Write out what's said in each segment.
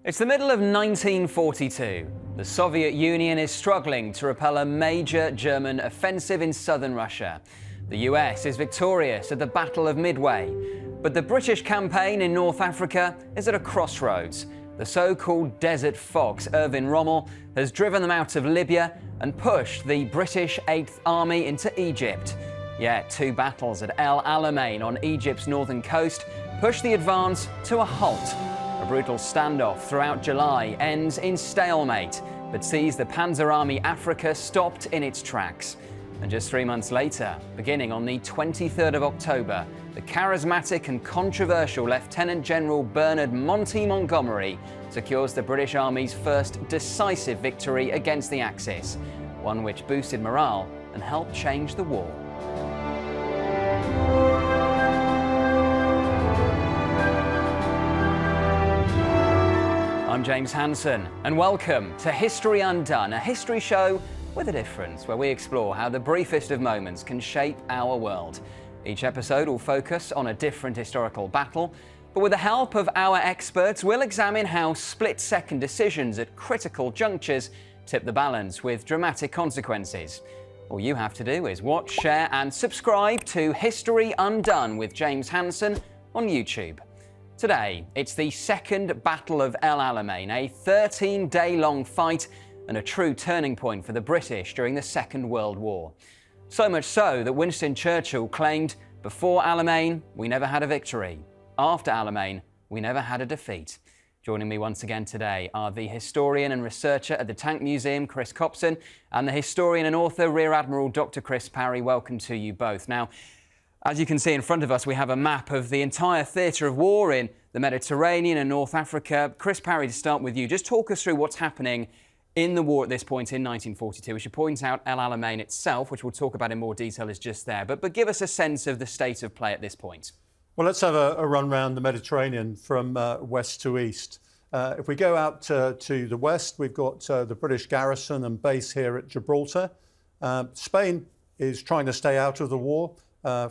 It's the middle of 1942. The Soviet Union is struggling to repel a major German offensive in southern Russia. The US is victorious at the Battle of Midway. But the British campaign in North Africa is at a crossroads. The so-called Desert Fox, Erwin Rommel, has driven them out of Libya and pushed the British 8th Army into Egypt. Yet two battles at El Alamein on Egypt's northern coast pushed the advance to a halt. A brutal standoff throughout July ends in stalemate, but sees the Panzer Army Africa stopped in its tracks. And just 3 months later, beginning on the 23rd of October, the charismatic and controversial Lieutenant General Bernard Monty Montgomery secures the British Army's first decisive victory against the Axis, one which boosted morale and helped change the war. I'm James Hansen, and welcome to History Undone, a history show with a difference, where we explore how the briefest of moments can shape our world. Each episode will focus on a different historical battle, but with the help of our experts, we'll examine how split-second decisions at critical junctures tip the balance with dramatic consequences. All you have to do is watch, share and subscribe to History Undone with James Hansen on YouTube. Today, it's the second Battle of El Alamein, a 13-day-long fight and a true turning point for the British during the Second World War. So much so that Winston Churchill claimed, "Before Alamein, we never had a victory. After Alamein, we never had a defeat." Joining me once again today are the historian and researcher at the Tank Museum, Chris Copson, and the historian and author, Rear Admiral Dr. Chris Parry. Welcome to you both. Now, as you can see in front of us, we have a map of the entire theatre of war in the Mediterranean and North Africa. Chris Parry, to start with you, just talk us through what's happening in the war at this point in 1942. We should point out El Alamein itself, which we'll talk about in more detail, is just there. But give us a sense of the state of play at this point. Well, let's have a run round the Mediterranean from west to east. If we go out to the west, we've got the British garrison and base here at Gibraltar. Spain is trying to stay out of the war.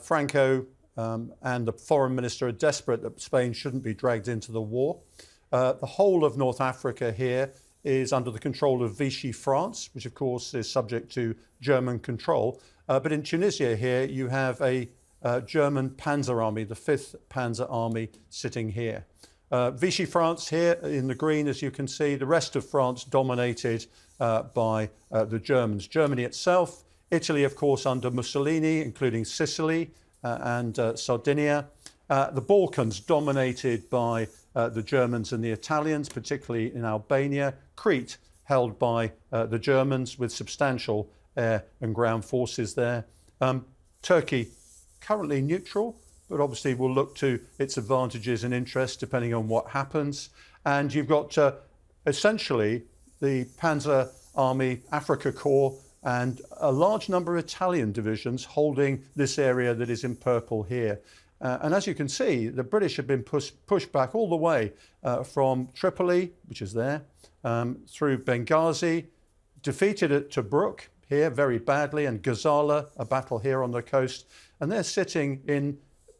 Franco and the foreign minister are desperate that Spain shouldn't be dragged into the war. The whole of North Africa here is under the control of Vichy France, which of course is subject to German control. But in Tunisia here, you have a German Panzer Army, the 5th Panzer Army, sitting here. Vichy France here in the green, as you can see, the rest of France dominated by the Germans. Germany itself, Italy, of course, under Mussolini, including Sicily and Sardinia. The Balkans dominated by the Germans and the Italians, particularly in Albania. Crete held by the Germans with substantial air and ground forces there. Turkey currently neutral, but obviously will look to its advantages and interests depending on what happens. And you've got essentially the Panzer Army Africa Corps and a large number of Italian divisions holding this area that is in purple here. And as you can see, the British have been pushed back all the way from Tripoli, which is there, through Benghazi, defeated at Tobruk here very badly, and Gazala, a battle here on the coast. And they're sitting in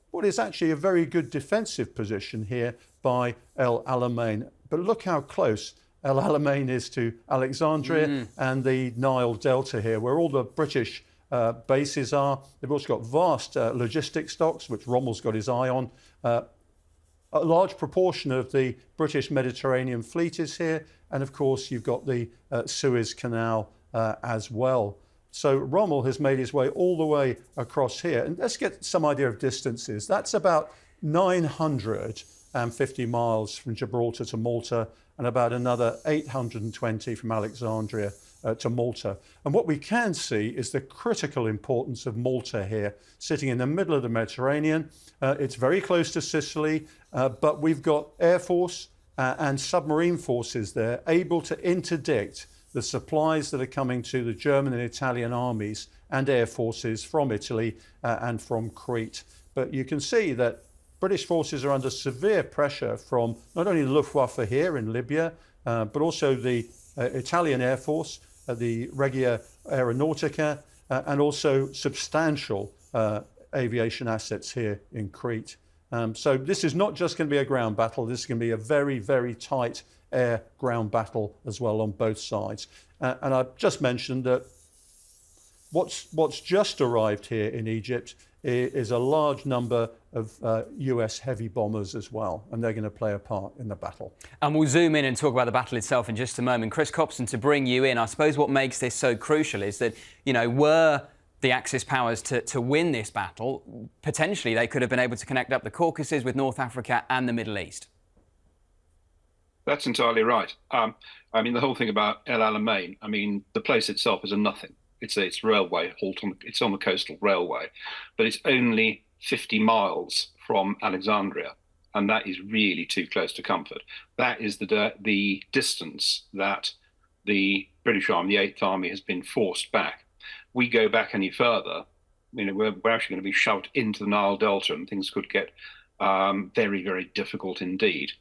what is actually a very good defensive position here by El Alamein. But look how close El Alamein is to Alexandria and the Nile Delta here, where all the British bases are. They've also got vast logistic stocks, which Rommel's got his eye on. A large proportion of the British Mediterranean fleet is here. And of course, you've got the Suez Canal as well. So Rommel has made his way all the way across here. And let's get some idea of distances. That's about 950 miles from Gibraltar to Malta, and about another 820 from Alexandria to Malta. And what we can see is the critical importance of Malta here, sitting in the middle of the Mediterranean. It's very close to Sicily, but we've got air force and submarine forces there able to interdict the supplies that are coming to the German and Italian armies and air forces from Italy and from Crete. But you can see that British forces are under severe pressure from not only the Luftwaffe here in Libya, but also the Italian Air Force, the Regia Aeronautica, and also substantial aviation assets here in Crete. So this is not just going to be a ground battle. This is going to be a very, very tight air-ground battle as well on both sides. And I've just mentioned that what's just arrived here in Egypt is a large number of US heavy bombers as well, and they're going to play a part in the battle. And we'll zoom in and talk about the battle itself in just a moment. Chris Copson, to bring you in, I suppose what makes this so crucial is that, were the Axis powers to win this battle, potentially they could have been able to connect up the Caucasus with North Africa and the Middle East. That's entirely right. The whole thing about El Alamein, the place itself is a nothing. It's railway, halt it's on the coastal railway, but it's only 50 miles from Alexandria, and that is really too close to comfort. That is the distance that the British Army, the Eighth Army, has been forced back. We go back any further, we're actually going to be shoved into the Nile Delta, and things could get very, very difficult indeed.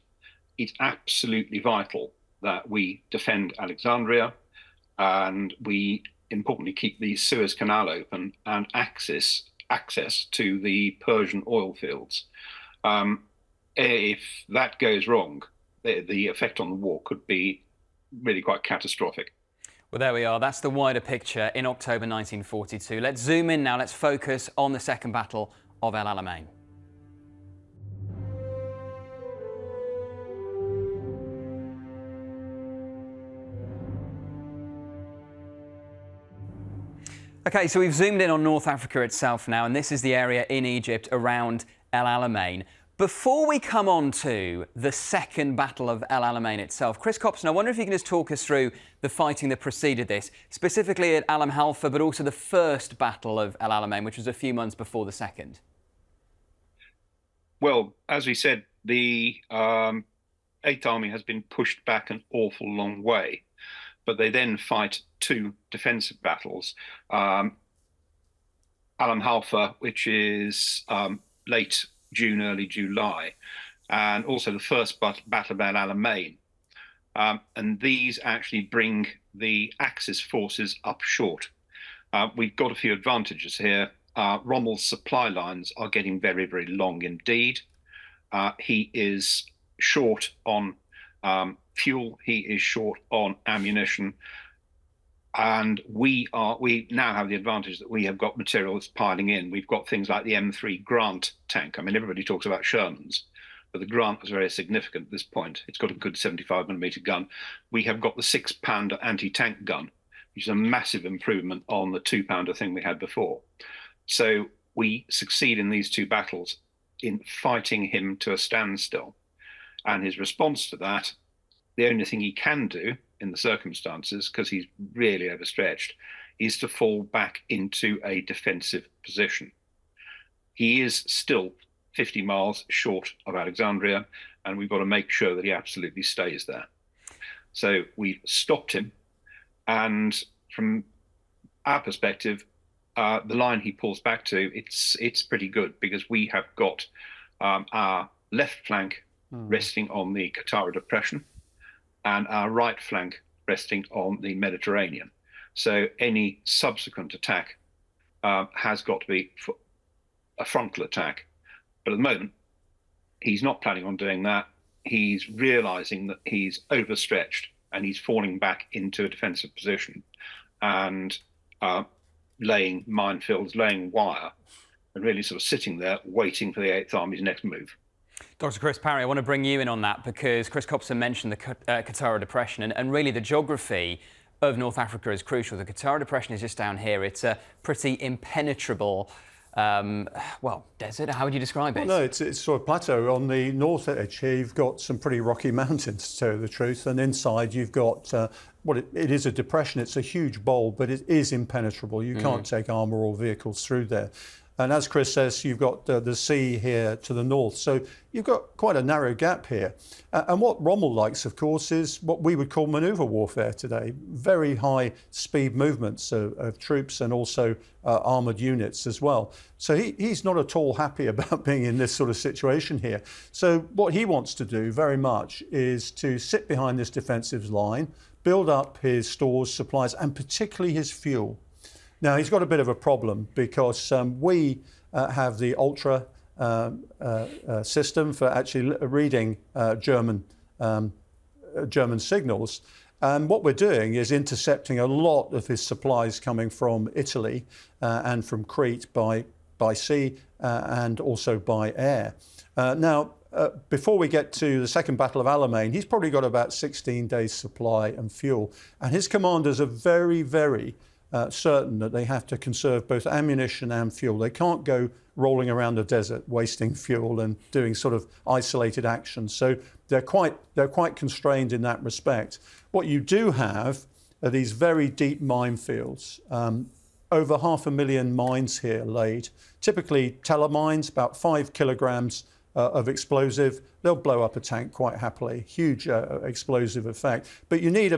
It's absolutely vital that we defend Alexandria, and we importantly keep the Suez Canal open and access to the Persian oil fields. If that goes wrong, the effect on the war could be really quite catastrophic. Well, there we are. That's the wider picture in October 1942. Let's zoom in now. Let's focus on the Second Battle of El Alamein. OK, so we've zoomed in on North Africa itself now, and this is the area in Egypt around El Alamein. Before we come on to the Second Battle of El Alamein itself, Chris Copson, I wonder if you can just talk us through the fighting that preceded this, specifically at Alam Halfa, but also the first Battle of El Alamein, which was a few months before the second. Well, as we said, the Eighth Army has been pushed back an awful long way, but they then fight two defensive battles. Alam Halfa, which is late June, early July, and also the first Battle of El Alamein. And these actually bring the Axis forces up short. We've got a few advantages here. Rommel's supply lines are getting very, very long indeed. He is short on fuel, he is short on ammunition, and we now have the advantage that we have got material that's piling in. We've got things like the M3 Grant tank. Everybody talks about Sherman's, but the Grant was very significant at this point. It's got a good 75mm gun. We have got the 6-pounder anti-tank gun, which is a massive improvement on the 2-pounder thing we had before. So we succeed in these two battles in fighting him to a standstill. And his response to that, the only thing he can do in the circumstances, because he's really overstretched, is to fall back into a defensive position. He is still 50 miles short of Alexandria, and we've got to make sure that he absolutely stays there. So we've stopped him, and from our perspective, the line he pulls back to, it's pretty good, because we have got our left flank resting on the Qattara depression, and our right flank resting on the Mediterranean. So any subsequent attack has got to be a frontal attack. But at the moment, he's not planning on doing that. He's realizing that he's overstretched and he's falling back into a defensive position and laying minefields, laying wire, and really sort of sitting there waiting for the Eighth Army's next move. Dr. Chris Parry, I want to bring you in on that because Chris Copson mentioned the Qattara Depression, and really the geography of North Africa is crucial. The Qattara Depression is just down here. It's a pretty impenetrable, desert. How would you describe it? Well, no, it's sort of plateau. On the north edge here, you've got some pretty rocky mountains, to tell you the truth, and inside you've got it is a depression. It's a huge bowl, but it is impenetrable. You can't take armour or vehicles through there. And as Chris says, you've got the sea here to the north. So you've got quite a narrow gap here. And what Rommel likes, of course, is what we would call manoeuvre warfare today. Very high speed movements of troops and also armoured units as well. So he's not at all happy about being in this sort of situation here. So what he wants to do very much is to sit behind this defensive line, build up his stores, supplies, and particularly his fuel. Now, he's got a bit of a problem because we have the ultra system for actually reading German signals. And what we're doing is intercepting a lot of his supplies coming from Italy and from Crete by sea and also by air. Now, before we get to the Second Battle of Alamein, he's probably got about 16 days supply and fuel. And his commanders are very, very certain that they have to conserve both ammunition and fuel. They can't go rolling around the desert, wasting fuel and doing sort of isolated actions. So they're quite constrained in that respect. What you do have are these very deep minefields. Over 500,000 mines here laid, typically telemines, about 5 kilograms of explosive. They'll blow up a tank quite happily, huge explosive effect. But you need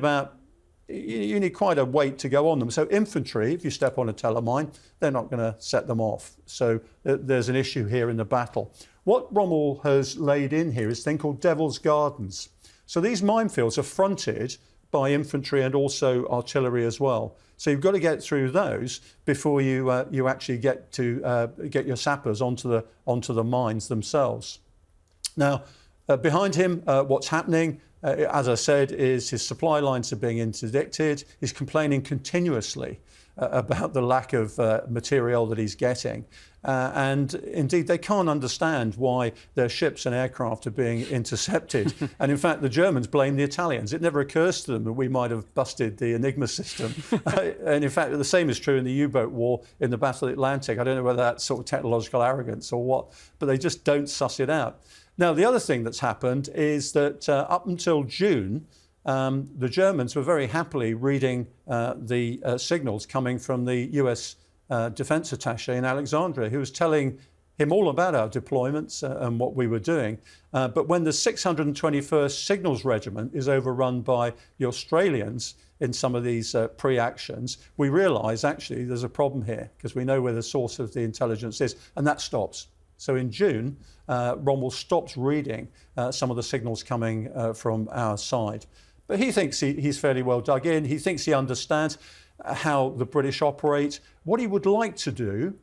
quite a weight to go on them. So infantry, if you step on a telemine, they're not going to set them off. So there's an issue here in the battle. What Rommel has laid in here is a thing called Devil's Gardens. So these minefields are fronted by infantry and also artillery as well. So you've got to get through those before you actually get to get your sappers onto the mines themselves. Now, behind him, what's happening, as I said, is his supply lines are being interdicted. He's complaining continuously about the lack of material that he's getting. And indeed, they can't understand why their ships and aircraft are being intercepted. And in fact, the Germans blame the Italians. It never occurs to them that we might have busted the Enigma system. And in fact, the same is true in the U-boat war in the Battle of the Atlantic. I don't know whether that's sort of technological arrogance or what, but they just don't suss it out. Now, the other thing that's happened is that up until June, the Germans were very happily reading the signals coming from the US defense attaché in Alexandria, who was telling him all about our deployments and what we were doing. But when the 621st Signals Regiment is overrun by the Australians in some of these pre-actions, we realise actually there's a problem here because we know where the source of the intelligence is, and that stops. So in June, Rommel stops reading some of the signals coming from our side. But he thinks he's fairly well dug in. He thinks he understands how the British operate. What he would like to do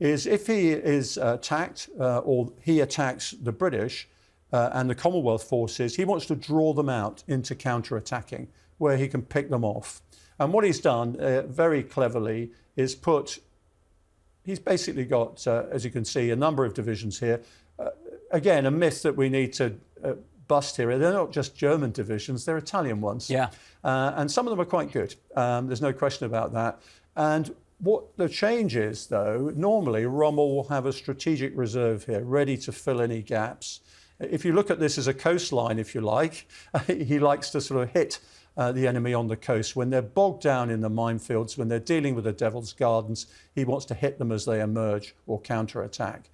is if he is attacked or he attacks the British and the Commonwealth forces, he wants to draw them out into counter-attacking where he can pick them off. And what he's done very cleverly is he's basically got, as you can see, a number of divisions here. Again, a myth that we need to bust here. They're not just German divisions, they're Italian ones. Yeah. And some of them are quite good. There's no question about that. And what the change is, though, normally Rommel will have a strategic reserve here, ready to fill any gaps. If you look at this as a coastline, if you like, he likes to sort of hit the enemy on the coast. When they're bogged down in the minefields, when they're dealing with the Devil's Gardens, he wants to hit them as they emerge or counter-attack.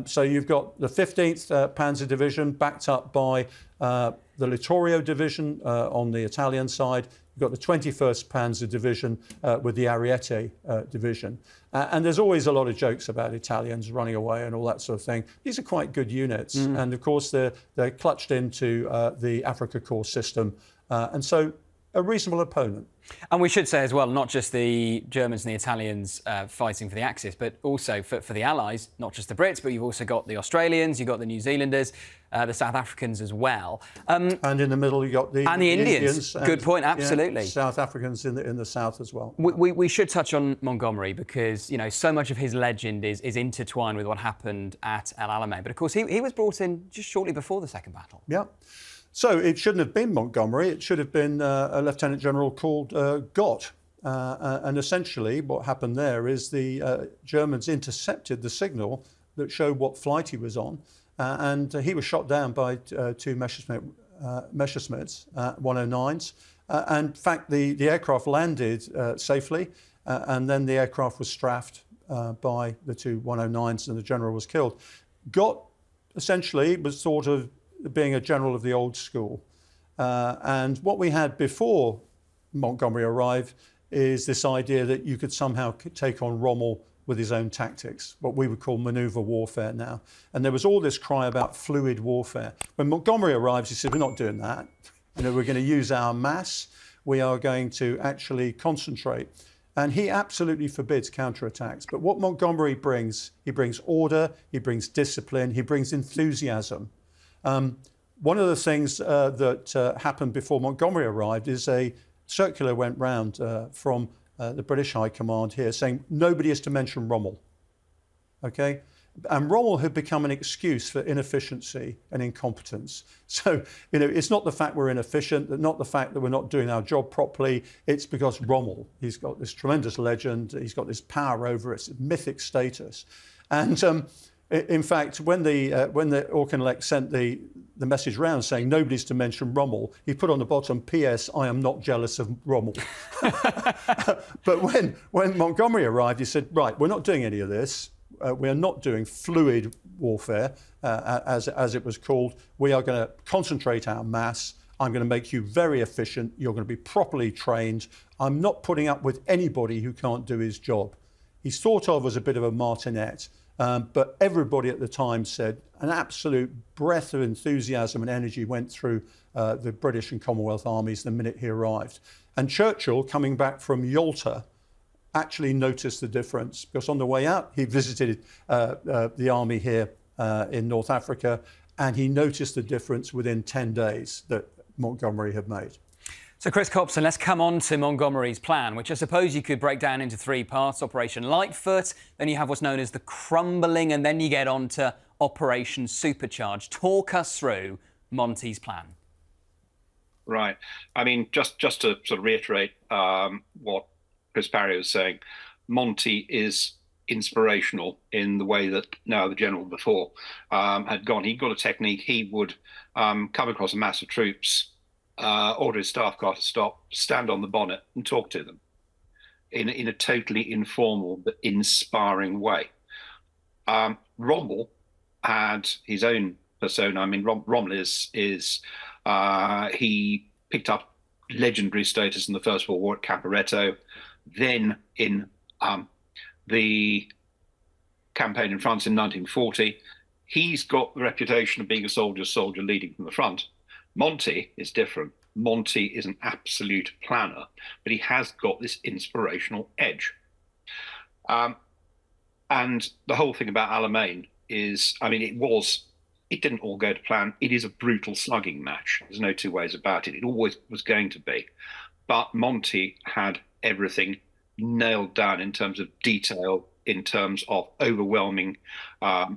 So you've got the 15th Panzer Division backed up by the Littorio Division on the Italian side. You've got the 21st Panzer Division with the Ariete Division. And there's always a lot of jokes about Italians running away and all that sort of thing. These are quite good units. And of course, they're clutched into the Africa Corps system. And so a reasonable opponent. And we should say as well, not just the Germans and the Italians fighting for the Axis, but also for the Allies, not just the Brits, but you've also got the Australians, you've got the New Zealanders, the South Africans as well. And in the middle, you've got the Indians. Good point, absolutely. Yeah, South Africans in the south as well. We should touch on Montgomery because, so much of his legend is intertwined with what happened at El Alamein. But of course, he was brought in just shortly before the second battle. Yeah. So it shouldn't have been Montgomery. It should have been a lieutenant general called Gott. And essentially what happened there is the Germans intercepted the signal that showed what flight he was on. And he was shot down by two Messerschmitts, 109s. And in fact, the aircraft landed safely. And then the aircraft was strafed by the two 109s and the general was killed. Gott essentially was sort of being a general of the old school. And what we had before Montgomery arrived is this idea that you could somehow take on Rommel with his own tactics, what we would call maneuver warfare now. And there was all this cry about fluid warfare. When Montgomery arrives, he said, we're not doing that. We're going to use our mass. We are going to actually concentrate. And he absolutely forbids counterattacks. But what Montgomery brings, he brings order, he brings discipline, he brings enthusiasm. One of the things that happened before Montgomery arrived is a circular went round from the British High Command here saying nobody is to mention Rommel. Okay? And Rommel had become an excuse for inefficiency and incompetence. So, it's not the fact we're inefficient, not the fact that we're not doing our job properly. It's because Rommel, he's got this tremendous legend, he's got this power over us, mythic status. And in fact, when the Auchinleck sent the message round saying nobody's to mention Rommel, he put on the bottom, P.S. I am not jealous of Rommel. But when Montgomery arrived, he said, right, we're not doing any of this. We are not doing fluid warfare, as it was called. We are going to concentrate our mass. I'm going to make you very efficient. You're going to be properly trained. I'm not putting up with anybody who can't do his job. He's thought of as a bit of a martinet, but everybody at the time said an absolute breath of enthusiasm and energy went through the British and Commonwealth armies the minute he arrived. And Churchill, coming back from Yalta, actually noticed the difference, because on the way out he visited the army here in North Africa, and he noticed the difference within 10 days that Montgomery had made. So Chris Copson, let's come on to Montgomery's plan, which I suppose you could break down into three parts: Operation Lightfoot, then you have what's known as the Crumbling, and then you get on to Operation Supercharge. Talk us through Monty's plan. Right. I mean, just to sort of reiterate what Chris Parry was saying, Monty is inspirational in the way that the general before had gone. He got a technique. He would come across a mass of troops, order his staff car to stop, stand on the bonnet and talk to them in a totally informal but inspiring way. Rommel had his own persona. I mean, Rommel is he picked up legendary status in the First World War at Caporetto. Then in the campaign in France in 1940, he's got the reputation of being a soldier leading from the front. Monty is different. Monty is an absolute planner, but he has got this inspirational edge. And the whole thing about Alamein is, I mean, it didn't all go to plan. It is a brutal slugging match. There's no two ways about it. It always was going to be. But Monty had everything nailed down in terms of detail, in terms of overwhelming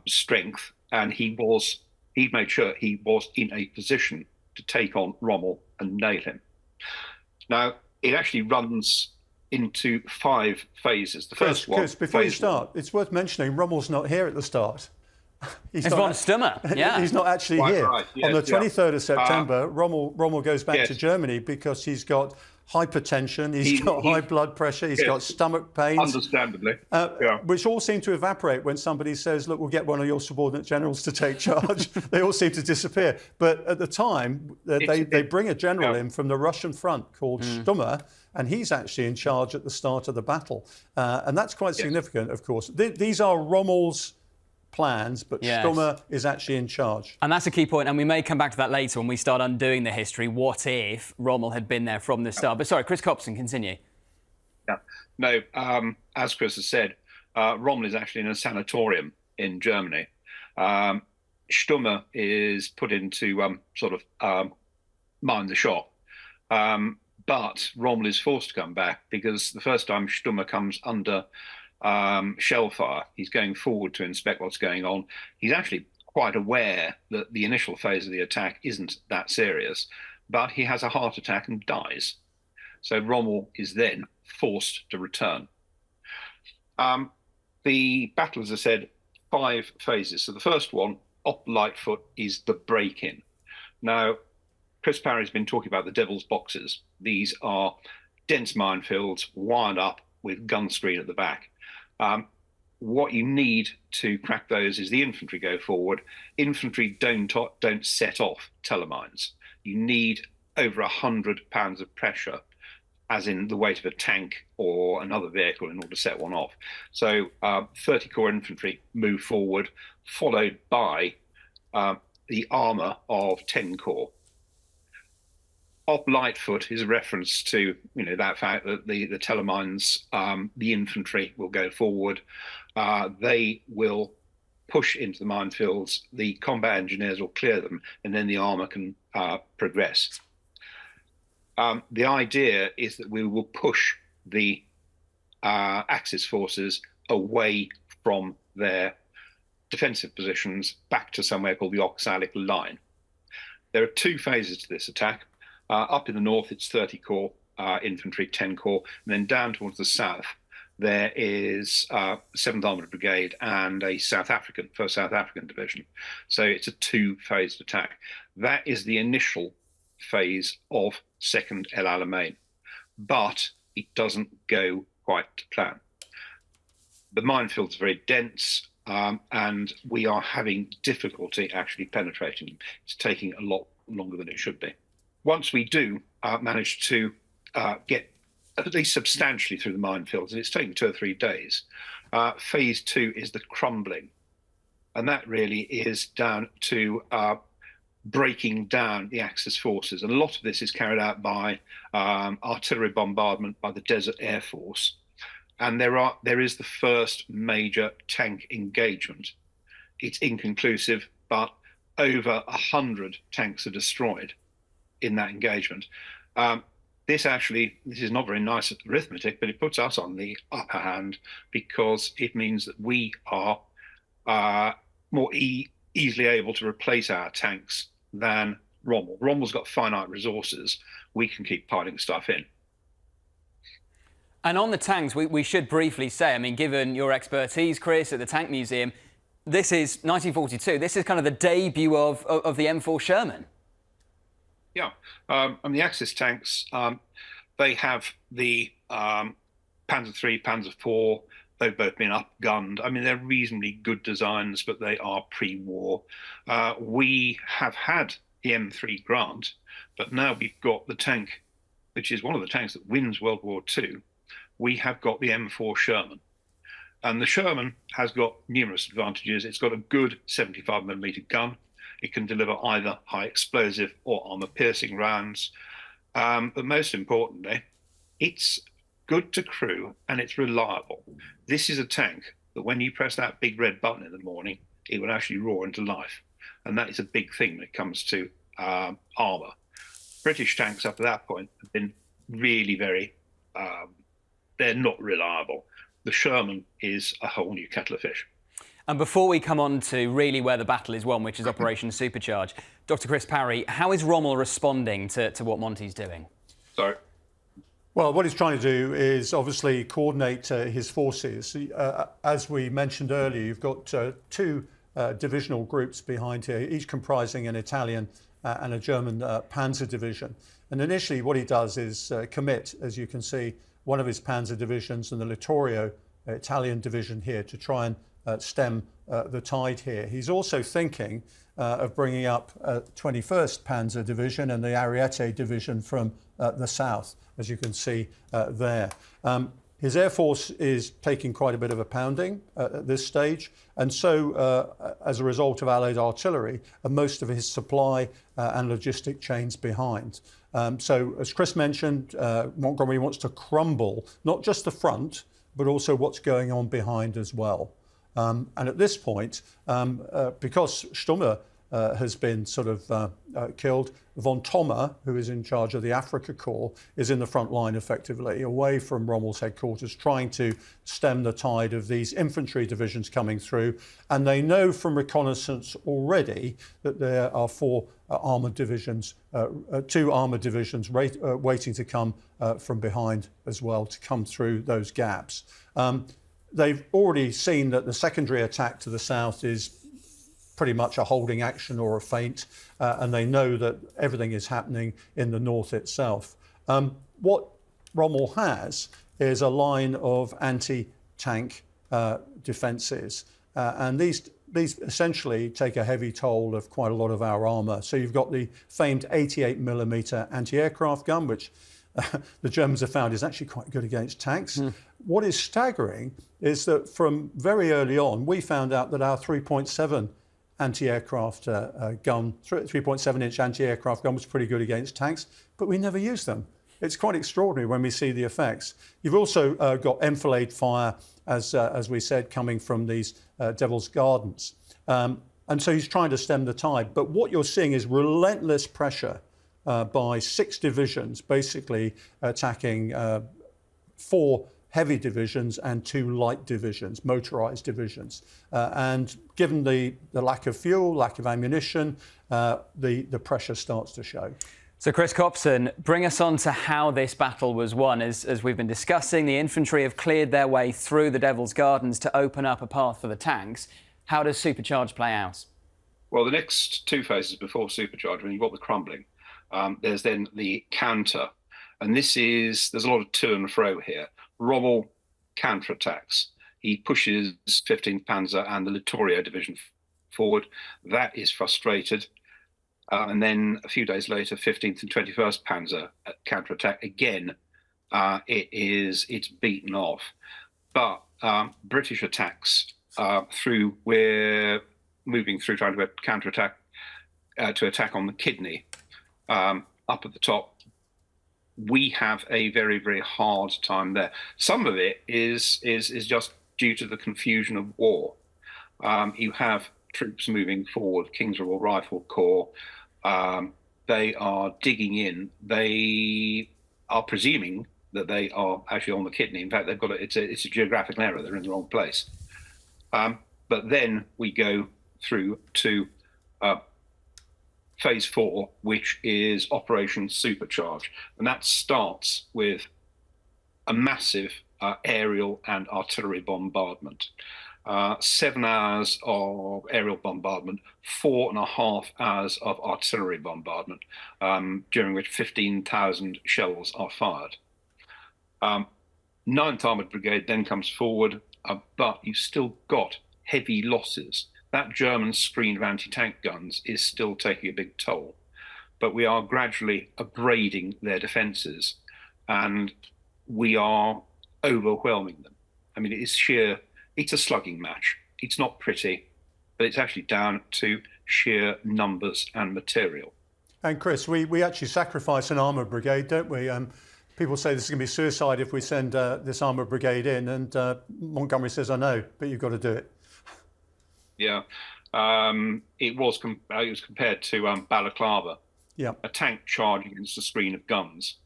strength, and he made sure he was in a position to take on Rommel and nail him. Now, it actually runs into 5 phases. The first one... Chris, before you start, it's worth mentioning Rommel's not here at the start. It's von Stummer, yeah. He's not actually here. Right. Yes, on the 23rd of September, Rommel goes back to Germany because he's got hypertension, he's got high blood pressure, he's got stomach pains. Understandably. Which all seem to evaporate when somebody says, look, we'll get one of your subordinate generals to take charge. They all seem to disappear. But at the time, they bring a general in from the Russian front called Stummer, and he's actually in charge at the start of the battle. And that's quite significant, of course. These are Rommel's plans, but Stummer is actually in charge. And that's a key point, and we may come back to that later when we start undoing the history. What if Rommel had been there from the start? But sorry, Chris Copson, continue. Yeah. No, as Chris has said, Rommel is actually in a sanatorium in Germany. Stummer is put into mind the shop. But Rommel is forced to come back because the first time Stummer comes under shell fire, he's going forward to inspect what's going on. He's actually quite aware that the initial phase of the attack isn't that serious, but he has a heart attack and dies. So Rommel is then forced to return. The battle, as I said, 5 phases. So the first one, Op Lightfoot, is the break-in. Now, Chris Parry's been talking about the devil's boxes. These are dense minefields wired up with gun screen at the back. What you need to crack those is the infantry go forward. Infantry don't set off telemines. You need over 100 pounds of pressure, as in the weight of a tank or another vehicle, in order to set one off. So 30 Corps infantry move forward, followed by the armour of 10 Corps. Op Lightfoot is a reference to that fact that the Telemines, the infantry will go forward. They will push into the minefields. The combat engineers will clear them, and then the armour can progress. The idea is that we will push the Axis forces away from their defensive positions back to somewhere called the Oxalic Line. There are two phases to this attack. Up in the north, it's 30 Corps infantry, 10 Corps, and then down towards the south, there is 7th Armoured Brigade and a First South African Division. So it's a two-phased attack. That is the initial phase of 2nd El Alamein, but it doesn't go quite to plan. The minefields are very dense, and we are having difficulty actually penetrating them. It's taking a lot longer than it should be. Once we do manage to get at least substantially through the minefields, and it's taking 2 or 3 days, phase 2 is the crumbling. And that really is down to breaking down the Axis forces. And a lot of this is carried out by artillery bombardment by the Desert Air Force. And there is the first major tank engagement. It's inconclusive, but over 100 tanks are destroyed in that engagement. This is not very nice arithmetic, but it puts us on the upper hand because it means that we are more easily able to replace our tanks than Rommel. Rommel's got finite resources. We can keep piling stuff in. And on the tanks, we should briefly say, I mean, given your expertise, Chris, at the Tank Museum, this is 1942. This is kind of the debut of the M4 Sherman. Yeah, and the Axis tanks, they have the Panzer III, Panzer IV. They've both been upgunned. I mean, they're reasonably good designs, but they are pre-war. We have had the M3 Grant, but now we've got the tank, which is one of the tanks that wins World War II. We have got the M4 Sherman. And the Sherman has got numerous advantages. It's got a good 75mm gun. It can deliver either high explosive or armor-piercing rounds. But most importantly, it's good to crew and it's reliable. This is a tank that when you press that big red button in the morning, it will actually roar into life. And that is a big thing when it comes to armor. British tanks up to that point have been really very, they're not reliable. The Sherman is a whole new kettle of fish. And before we come on to really where the battle is won, which is Operation Supercharge, Dr. Chris Parry, how is Rommel responding to what Monty's doing? Sorry. Well, what he's trying to do is obviously coordinate his forces. As we mentioned earlier, you've got two divisional groups behind here, each comprising an Italian and a German panzer division. And initially what he does is commit, as you can see, one of his panzer divisions and the Littorio Italian division here to try and stem the tide here. He's also thinking of bringing up 21st Panzer Division and the Ariete Division from the south, as you can see there. His air force is taking quite a bit of a pounding at this stage, and so as a result of Allied artillery, most of his supply and logistic chains behind. So as Chris mentioned, Montgomery wants to crumble not just the front, but also what's going on behind as well. And at this point, because Stumme has been sort of killed, von Thoma, who is in charge of the Africa Corps, is in the front line effectively, away from Rommel's headquarters, trying to stem the tide of these infantry divisions coming through. And they know from reconnaissance already that there are two armoured divisions waiting to come from behind as well to come through those gaps. They've already seen that the secondary attack to the south is pretty much a holding action or a feint, and they know that everything is happening in the north itself. What Rommel has is a line of anti-tank defences, and these essentially take a heavy toll of quite a lot of our armour. So you've got the famed 88mm anti-aircraft gun, which the Germans have found is actually quite good against tanks. What is staggering is that from very early on, we found out that our 3.7 anti-aircraft gun, 3.7-inch anti-aircraft gun was pretty good against tanks, but we never use them. It's quite extraordinary when we see the effects. You've also got enfilade fire, as we said, coming from these Devil's Gardens. And so he's trying to stem the tide. But what you're seeing is relentless pressure by 6 divisions, basically attacking 4 heavy divisions and 2 light divisions, motorized divisions. And given the lack of fuel, lack of ammunition, the pressure starts to show. So Chris Copson, bring us on to how this battle was won. As we've been discussing, the infantry have cleared their way through the Devil's Gardens to open up a path for the tanks. How does supercharge play out? Well, the next 2 phases before supercharge, when you've got the crumbling, there's then the counter. And there's a lot of to and fro here. Rommel counterattacks. He pushes 15th Panzer and the Littorio division forward. That is frustrated. And then a few days later, 15th and 21st Panzer counterattack again. It's beaten off. But British attacks we're moving through trying to counterattack to attack on the kidney up at the top. We have a very, very hard time there. Some of it is just due to the confusion of war. You have troops moving forward, King's Royal Rifle Corps. They are digging in. They are presuming that they are actually on the kidney. In fact, they've got it's a geographical error. They're in the wrong place. But then we go through to phase 4, which is Operation Supercharge, and that starts with a massive aerial and artillery bombardment. 7 hours of aerial bombardment, 4.5 hours of artillery bombardment, during which 15,000 shells are fired. 9th Armoured Brigade then comes forward, but you've still got heavy losses. That German screen of anti-tank guns is still taking a big toll, but we are gradually abrading their defences, and we are overwhelming them. I mean, it's a slugging match. It's not pretty, but it's actually down to sheer numbers and material. And Chris, we actually sacrifice an armoured brigade, don't we? People say this is going to be suicide if we send this armoured brigade in, and Montgomery says, I know, but you've got to do it. Yeah, it was compared to Balaclava, a tank charging against a screen of guns.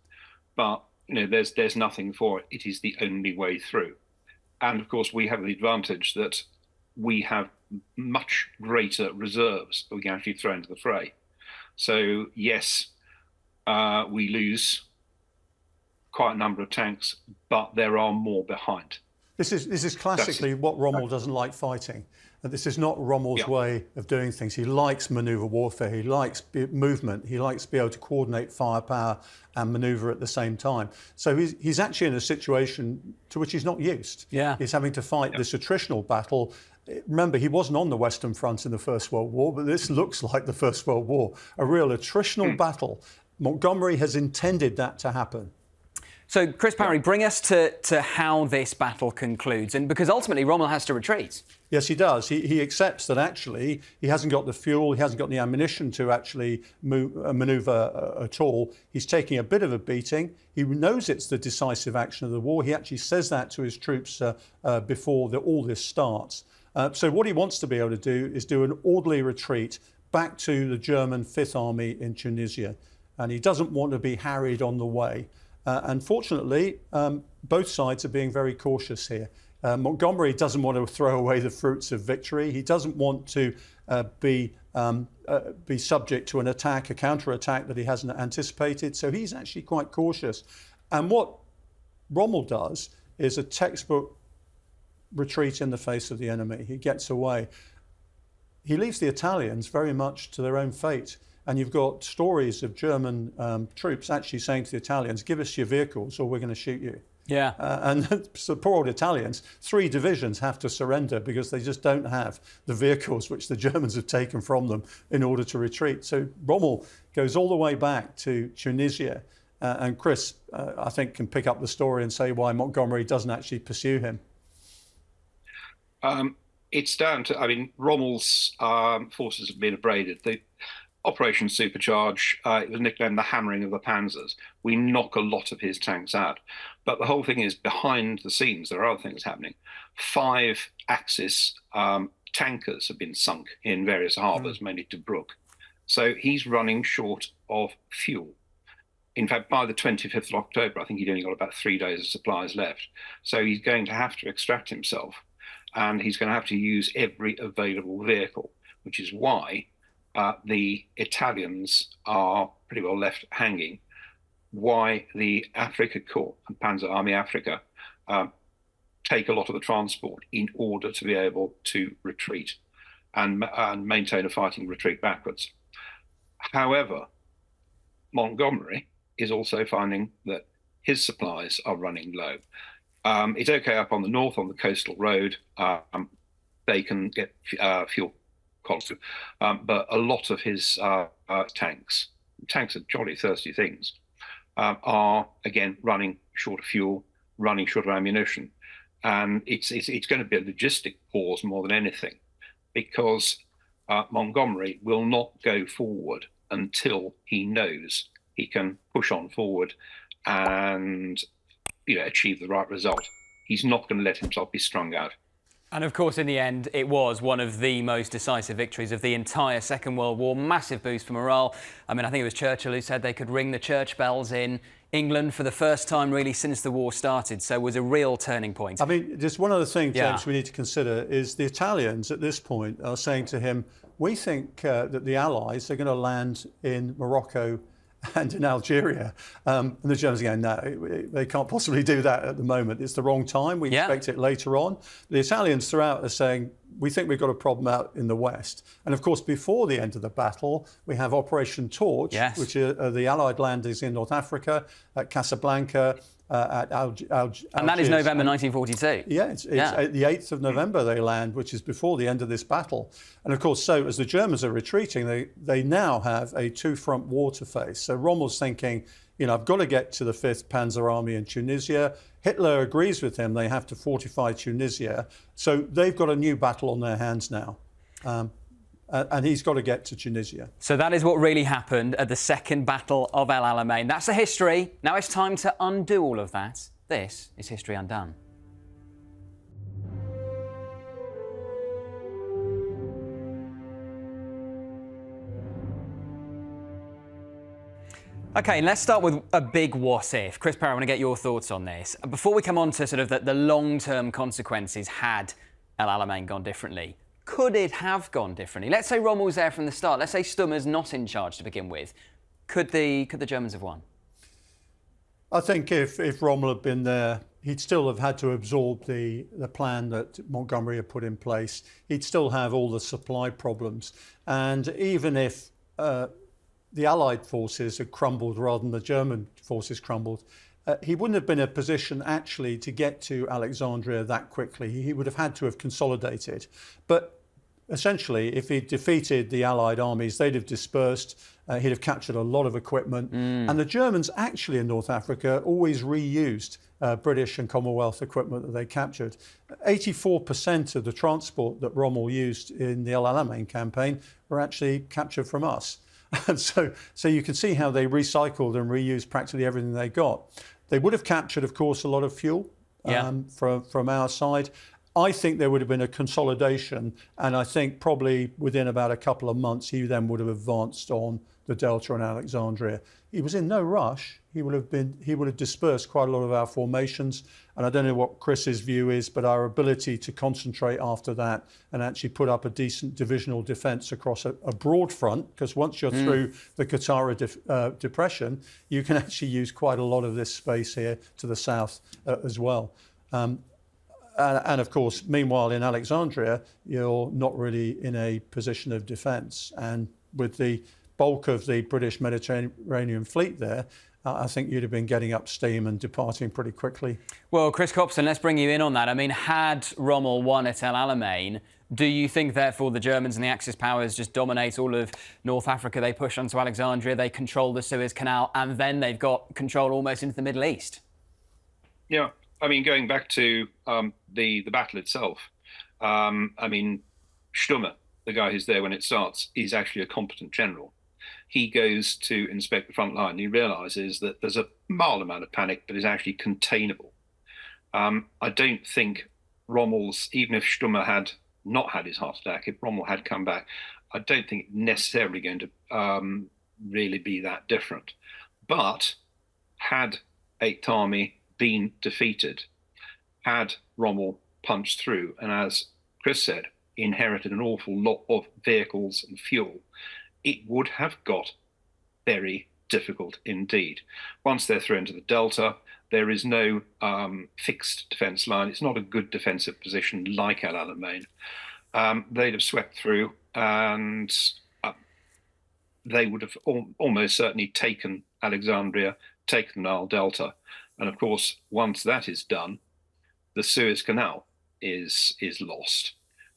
But there's nothing for it. It is the only way through. And of course, we have the advantage that we have much greater reserves that we can actually throw into the fray. So yes, we lose quite a number of tanks, but there are more behind. This is classically what Rommel doesn't like fighting. This is not Rommel's way of doing things. He likes manoeuvre warfare. He likes movement. He likes to be able to coordinate firepower and manoeuvre at the same time. So he's actually in a situation to which he's not used. Yeah. He's having to fight this attritional battle. Remember, he wasn't on the Western Front in the First World War, but this looks like the First World War, a real attritional battle. Montgomery has intended that to happen. So, Chris Parry, bring us to how this battle concludes, and because ultimately Rommel has to retreat. Yes, he does. He accepts that actually he hasn't got the fuel, he hasn't got the ammunition to actually manoeuvre at all. He's taking a bit of a beating. He knows it's the decisive action of the war. He actually says that to his troops before all this starts. So what he wants to be able to do is do an orderly retreat back to the German 5th Army in Tunisia. And he doesn't want to be harried on the way. Unfortunately, both sides are being very cautious here. Montgomery doesn't want to throw away the fruits of victory. He doesn't want to be subject to an attack, a counter-attack that he hasn't anticipated. So he's actually quite cautious. And what Rommel does is a textbook retreat in the face of the enemy. He gets away. He leaves the Italians very much to their own fate. And you've got stories of German troops actually saying to the Italians, give us your vehicles or we're going to shoot you. Yeah. And so poor old Italians, 3 divisions have to surrender because they just don't have the vehicles which the Germans have taken from them in order to retreat. So Rommel goes all the way back to Tunisia. And Chris, I think, can pick up the story and say why Montgomery doesn't actually pursue him. It's down to, Rommel's forces have been abraded. Operation Supercharge, it was nicknamed the hammering of the Panzers. We knock a lot of his tanks out. But the whole thing is, behind the scenes, there are other things happening. 5 Axis tankers have been sunk in various harbours, mainly Tobruk. So he's running short of fuel. In fact, by the 25th of October, I think he'd only got about 3 days of supplies left. So he's going to have to extract himself, and he's going to have to use every available vehicle, which is why the Italians are pretty well left hanging, why the Africa Corps and Panzer Army Africa take a lot of the transport in order to be able to retreat and maintain a fighting retreat backwards. However, Montgomery is also finding that his supplies are running low. It's okay up on the north on the coastal road. They can get fuel, but a lot of his tanks are jolly thirsty things, are again running short of fuel, running short of ammunition, and it's going to be a logistic pause more than anything, because Montgomery will not go forward until he knows he can push on forward and achieve the right result. He's not going to let himself be strung out. And of course, in the end, it was one of the most decisive victories of the entire Second World War. Massive boost for morale. I mean, I think it was Churchill who said they could ring the church bells in England for the first time really since the war started. So it was a real turning point. I mean, just one other thing, James, we need to consider is the Italians at this point are saying to him, we think that the Allies are going to land in Morocco and in Algeria. And the Germans are going, no, they can't possibly do that at the moment. It's the wrong time. We expect it later on. The Italians throughout are saying, we think we've got a problem out in the West. And of course, before the end of the battle, we have Operation Torch, which are the Allied landings in North Africa, at Casablanca, at Algiers. And that is November 1942. Yeah, it's the 8th of November they land, which is before the end of this battle. And of course, so as the Germans are retreating, they now have a 2-front war to face. So Rommel's thinking, I've got to get to the 5th Panzer Army in Tunisia. Hitler agrees with him. They have to fortify Tunisia. So they've got a new battle on their hands now. And he's got to get to Tunisia. So that is what really happened at the Second Battle of El Alamein. That's the history. Now it's time to undo all of that. This is History Undone. OK, let's start with a big what if. Chris Perry, I want to get your thoughts on this. Before we come on to sort of the long-term consequences had El Alamein gone differently, could it have gone differently? Let's say Rommel was there from the start. Let's say Stummer's not in charge to begin with. Could the Germans have won? I think if Rommel had been there, he'd still have had to absorb the plan that Montgomery had put in place. He'd still have all the supply problems. And even if the Allied forces had crumbled rather than the German forces crumbled, he wouldn't have been in a position actually to get to Alexandria that quickly. He would have had to have consolidated. But essentially, if he'd defeated the Allied armies, they'd have dispersed. He'd have captured a lot of equipment. And the Germans actually in North Africa always reused British and Commonwealth equipment that they captured. 84% of the transport that Rommel used in the El Alamein campaign were actually captured from us. And so you can see how they recycled and reused practically everything they got. They would have captured, of course, a lot of fuel from our side. I think there would have been a consolidation, and I think probably within about a couple of months, he then would have advanced on the Delta and Alexandria. He was in no rush. He would have dispersed quite a lot of our formations. And I don't know what Chris's view is, but our ability to concentrate after that and actually put up a decent divisional defence across a broad front, because once you're through the Qattara depression, you can actually use quite a lot of this space here to the south as well. And of course, meanwhile, in Alexandria, you're not really in a position of defence. And with the bulk of the British Mediterranean fleet there, I think you'd have been getting up steam and departing pretty quickly. Well, Chris Copson, let's bring you in on that. I mean, had Rommel won at El Alamein, do you think, therefore, the Germans and the Axis powers just dominate all of North Africa? They push onto Alexandria, they control the Suez Canal, and then they've got control almost into the Middle East? Yeah, I mean, going back to the battle itself, I mean, Stummer, the guy who's there when it starts, is actually a competent general. he goes to inspect the front line and he realizes that there's a mild amount of panic, but is actually containable. I don't think Rommel's, even if Stumme had not had his heart attack, if Rommel had come back, I don't think it's necessarily going to really be that different. But had Eighth Army been defeated, had Rommel punched through, and as Chris said, inherited an awful lot of vehicles and fuel, it would have got very difficult indeed. Once they're thrown to the Delta, there is no fixed defence line. It's not a good defensive position like El Alamein. They'd have swept through, and they would have almost certainly taken Alexandria, taken the Nile Delta. And of course, once that is done, the Suez Canal is lost.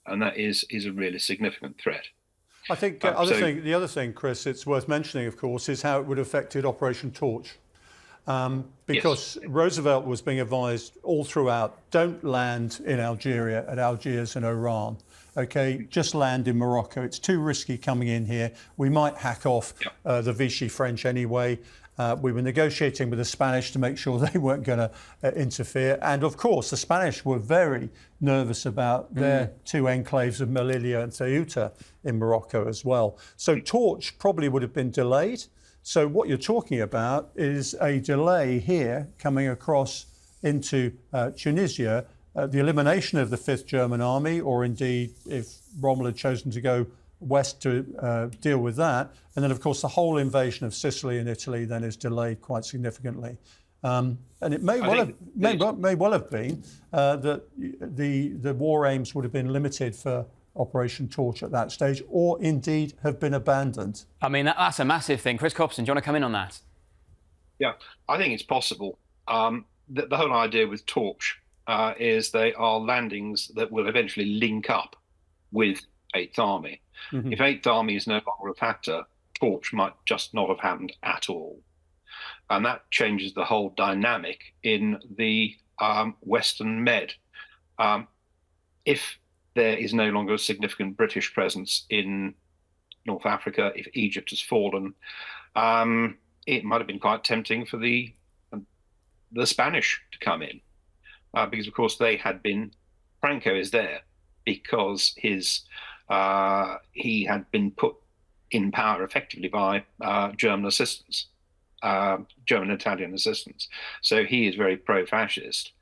And that is a really significant threat. I think the other thing, Chris, it's worth mentioning, of course, is how it would have affected Operation Torch. Because yes. Roosevelt was being advised all throughout, don't land in Algeria, at Algiers and Oran. Okay, just land in Morocco. It's too risky coming in here. We might hack off the Vichy French anyway. We were negotiating with the Spanish to make sure they weren't going to interfere. And of course, the Spanish were very nervous about their two enclaves of Melilla and Ceuta in Morocco as well. So Torch probably would have been delayed. So what you're talking about is a delay here coming across into Tunisia, the elimination of the 5th German Army, or indeed if Rommel had chosen to go west to deal with that. And then, of course, the whole invasion of Sicily and Italy then is delayed quite significantly. And it may well have been that the war aims would have been limited for Operation Torch at that stage, or indeed have been abandoned. I mean, that's a massive thing. Chris Copson, do you want to come in on that? Yeah, I think it's possible. The whole idea with Torch is they are landings that will eventually link up with Eighth Army. Mm-hmm. If Eighth Army is no longer a factor, Torch might just not have happened at all. And that changes the whole dynamic in the Western Med. If there is no longer a significant British presence in North Africa, if Egypt has fallen, it might have been quite tempting for the Spanish to come in. Because, of course, they had been, Franco is there because he had been put in power effectively by German assistance, German Italian assistance. So he is very pro-fascist.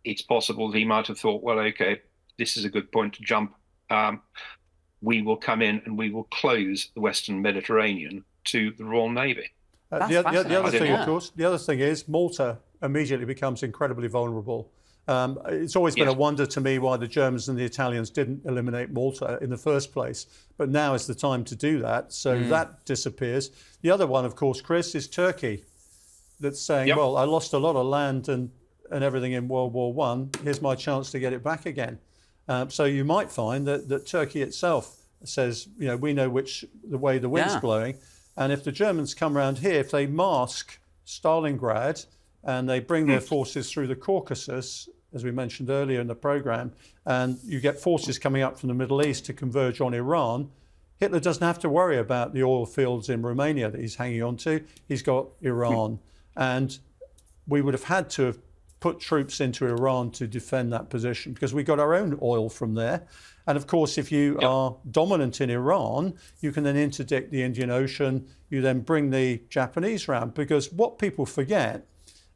It's possible that he might have thought, well, okay, this is a good point to jump. We will come in and we will close the Western Mediterranean to the Royal Navy. The other thing, of course, the other thing is Malta immediately becomes incredibly vulnerable. It's always been a wonder to me why the Germans and the Italians didn't eliminate Malta in the first place, but now is the time to do that. So that disappears. The other one, of course, Chris, is Turkey. That's saying, well, I lost a lot of land and everything in World War I. Here's my chance to get it back again. So you might find that Turkey itself says, you know, we know the way the wind's blowing. And if the Germans come around here, if they mask Stalingrad and they bring their forces through the Caucasus, as we mentioned earlier in the programme, and you get forces coming up from the Middle East to converge on Iran, Hitler doesn't have to worry about the oil fields in Romania that he's hanging on to. He's got Iran. And we would have had to have put troops into Iran to defend that position because we got our own oil from there. And of course, if you are dominant in Iran, you can then interdict the Indian Ocean. You then bring the Japanese round, because what people forget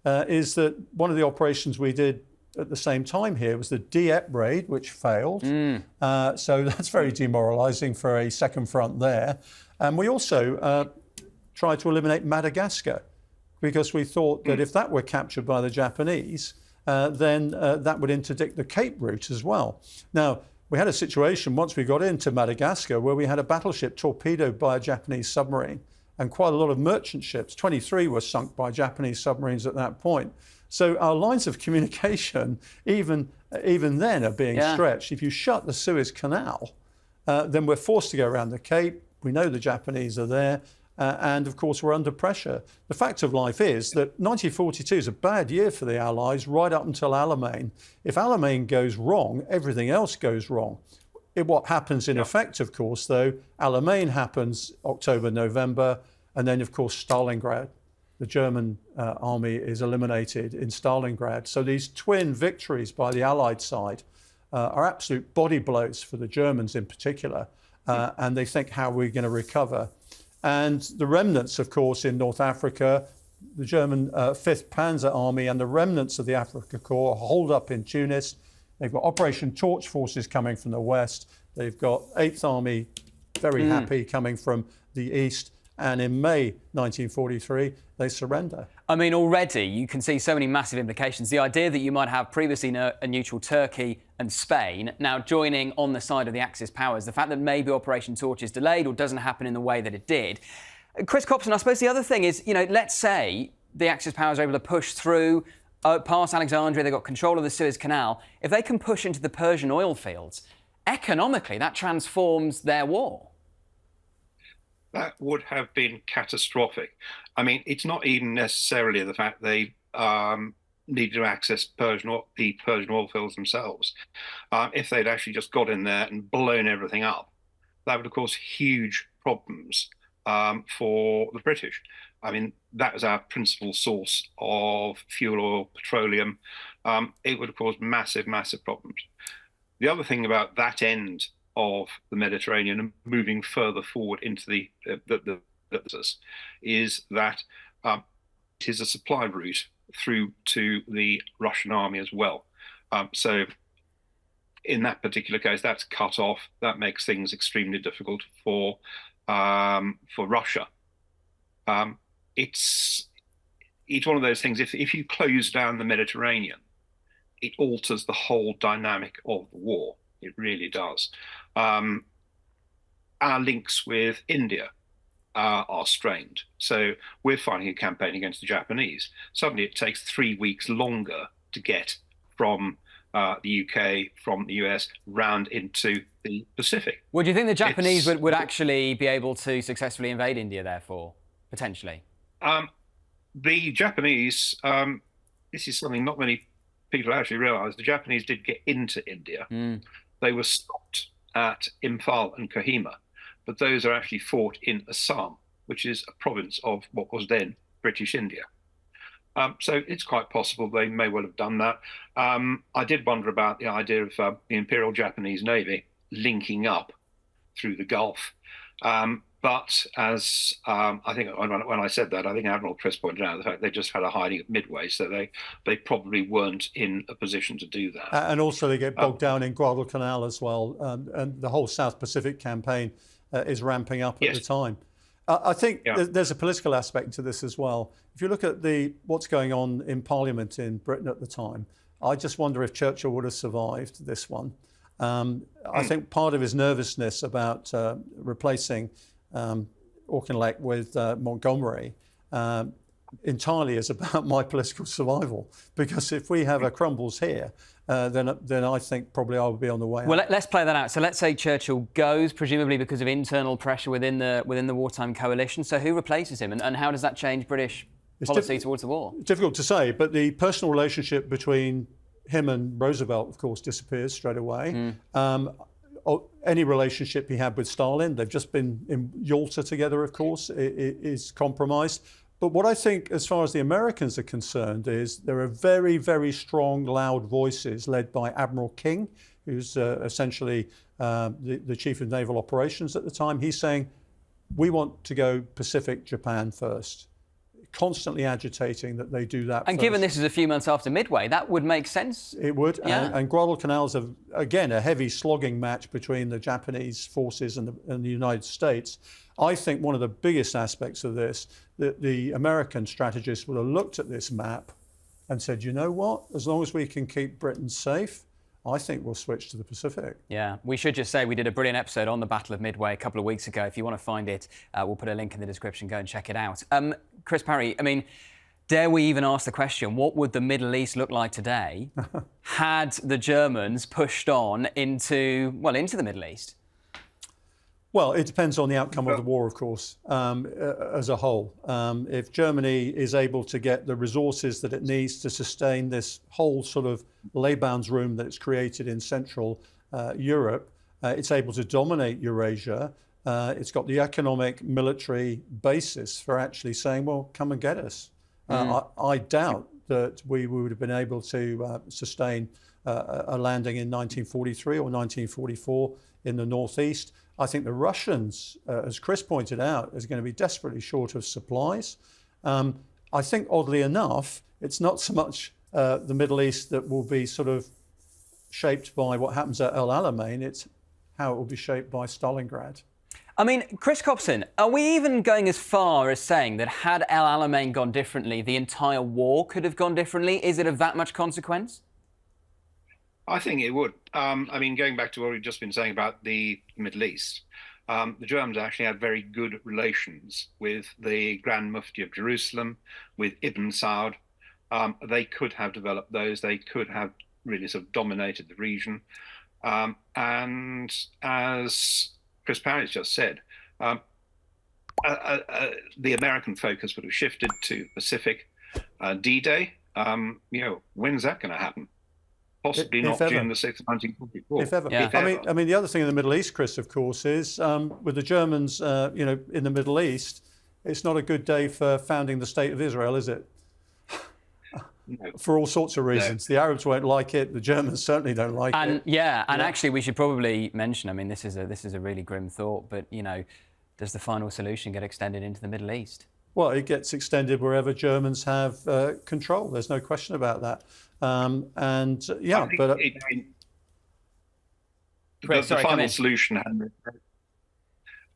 is that one of the operations we did at the same time here was the Dieppe raid, which failed. So that's very demoralizing for a second front there. And we also tried to eliminate Madagascar, because we thought that if that were captured by the Japanese, then that would interdict the Cape route as well. Now, we had a situation once we got into Madagascar where we had a battleship torpedoed by a Japanese submarine, and quite a lot of merchant ships. 23 were sunk by Japanese submarines at that point. So our lines of communication, even then, are being stretched. If you shut the Suez Canal, then we're forced to go around the Cape. We know the Japanese are there. And of course, we're under pressure. The fact of life is that 1942 is a bad year for the Allies right up until Alamein. If Alamein goes wrong, everything else goes wrong. What happens in effect, of course, though, Alamein happens October, November, and then, of course, Stalingrad. The German army is eliminated in Stalingrad. So these twin victories by the Allied side are absolute body blows for the Germans in particular. And they think, how are we going to recover? And the remnants, of course, in North Africa, the German 5th Panzer Army and the remnants of the Africa Corps hold up in Tunis. They've got Operation Torch forces coming from the west. They've got 8th Army, very happy, coming from the east. And in May 1943, they surrender. I mean, already you can see so many massive implications. The idea that you might have previously a neutral Turkey and Spain now joining on the side of the Axis powers, the fact that maybe Operation Torch is delayed or doesn't happen in the way that it did. Chris Copson, I suppose the other thing is, let's say the Axis powers are able to push through past Alexandria, they've got control of the Suez Canal. If they can push into the Persian oil fields, economically that transforms their war. That would have been catastrophic. I mean, it's not even necessarily the fact they needed to access the Persian oil fields themselves. If they'd actually just got in there and blown everything up, that would have caused huge problems for the British. I mean, that was our principal source of fuel oil, petroleum. It would have caused massive, massive problems. The other thing about that end of the Mediterranean and moving further forward into the is that it is a supply route through to the Russian army as well. So in that particular case, that's cut off. That makes things extremely difficult for Russia. It's one of those things. If you close down the Mediterranean, it alters the whole dynamic of the war. It really does. Our links with India are strained. So we're fighting a campaign against the Japanese. Suddenly it takes 3 weeks longer to get from the UK, from the US, round into the Pacific. Well, do you think the Japanese would actually be able to successfully invade India, therefore, potentially? The Japanese, this is something not many people actually realise, the Japanese did get into India. They were stopped at Imphal and Kohima, but those are actually fought in Assam, which is a province of what was then British India. So it's quite possible they may well have done that. I did wonder about the idea of the Imperial Japanese Navy linking up through the Gulf. But as I think when I said that, I think Admiral Chris pointed out the fact they just had a hiding at Midway, so they probably weren't in a position to do that. And also they get bogged down in Guadalcanal as well, and the whole South Pacific campaign is ramping up at the time. I think there's a political aspect to this as well. If you look at what's going on in Parliament in Britain at the time, I just wonder if Churchill would have survived this one. I think part of his nervousness about replacing Auchinleck with Montgomery entirely is about my political survival, because if we have a crumbles here, then I think probably I would be on the way out. Well, let's play that out. So let's say Churchill goes, presumably because of internal pressure within the wartime coalition. So who replaces him, and how does that change British policy towards the war? Difficult to say, but the personal relationship between him and Roosevelt, of course, disappears straight away. Any relationship he had with Stalin, they've just been in Yalta together, of course, is compromised. But what I think, as far as the Americans are concerned, is there are very, very strong, loud voices led by Admiral King, who's essentially the chief of naval operations at the time. He's saying, we want to go Pacific Japan first, constantly agitating that they do that and first. Given this is a few months after Midway, that would make sense. It would. Yeah. And Guadalcanal's, again, a heavy slogging match between the Japanese forces and the United States. I think one of the biggest aspects of this, that the American strategists would have looked at this map and said, you know what, as long as we can keep Britain safe, I think we'll switch to the Pacific. Yeah, we should just say we did a brilliant episode on the Battle of Midway a couple of weeks ago. If you want to find it, we'll put a link in the description. Go and check it out. Chris Parry, I mean, dare we even ask the question, what would the Middle East look like today had the Germans pushed on into the Middle East? Well, it depends on the outcome of the war, of course, as a whole. If Germany is able to get the resources that it needs to sustain this whole sort of Lebensraum that it's created in Central Europe, It's able to dominate Eurasia. It's got the economic military basis for actually saying, well, come and get us. I doubt that we would have been able to sustain a landing in 1943 or 1944 in the northeast. I think the Russians, as Chris pointed out, is going to be desperately short of supplies. I think, oddly enough, it's not so much the Middle East that will be sort of shaped by what happens at El Alamein, it's how it will be shaped by Stalingrad. I mean, Chris Cobson, are we even going as far as saying that had El Alamein gone differently, the entire war could have gone differently? Is it of that much consequence? I think it would. I mean, going back to what we've just been saying about the Middle East, the Germans actually had very good relations with the Grand Mufti of Jerusalem, with Ibn Saud. They could have developed those. They could have really sort of dominated the region. And as Chris Parry's just said, the American focus would have shifted to Pacific. D-Day, when's that going to happen? Possibly not June the 6th, 1944. If ever. Yeah. I mean, the other thing in the Middle East, Chris, of course, is with the Germans, in the Middle East, it's not a good day for founding the State of Israel, is it? No. For all sorts of reasons. No. The Arabs won't like it. The Germans certainly don't like it. Yeah, and actually, we should probably mention. I mean, this is a really grim thought, but does the final solution get extended into the Middle East? Well, it gets extended wherever Germans have control. There's no question about that. The final solution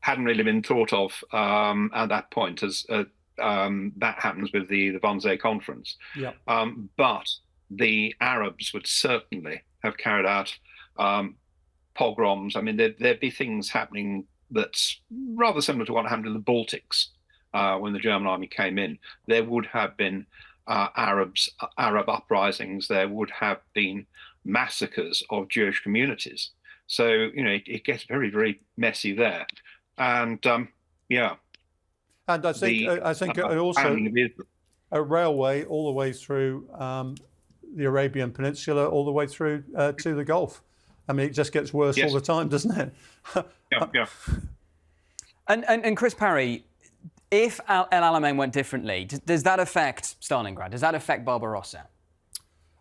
hadn't really been thought of at that point, as that happens with the Wannsee Conference. Yeah. But the Arabs would certainly have carried out pogroms. I mean, there'd be things happening that's rather similar to what happened in the Baltics when the German army came in. There would have been Arab uprisings. There would have been massacres of Jewish communities. So it gets very, very messy there. And And I think also a railway all the way through the Arabian Peninsula, all the way through to the Gulf. I mean, it just gets worse all the time, doesn't it? Yeah. And Chris Parry, if El Alamein went differently, does that affect Stalingrad? Does that affect Barbarossa?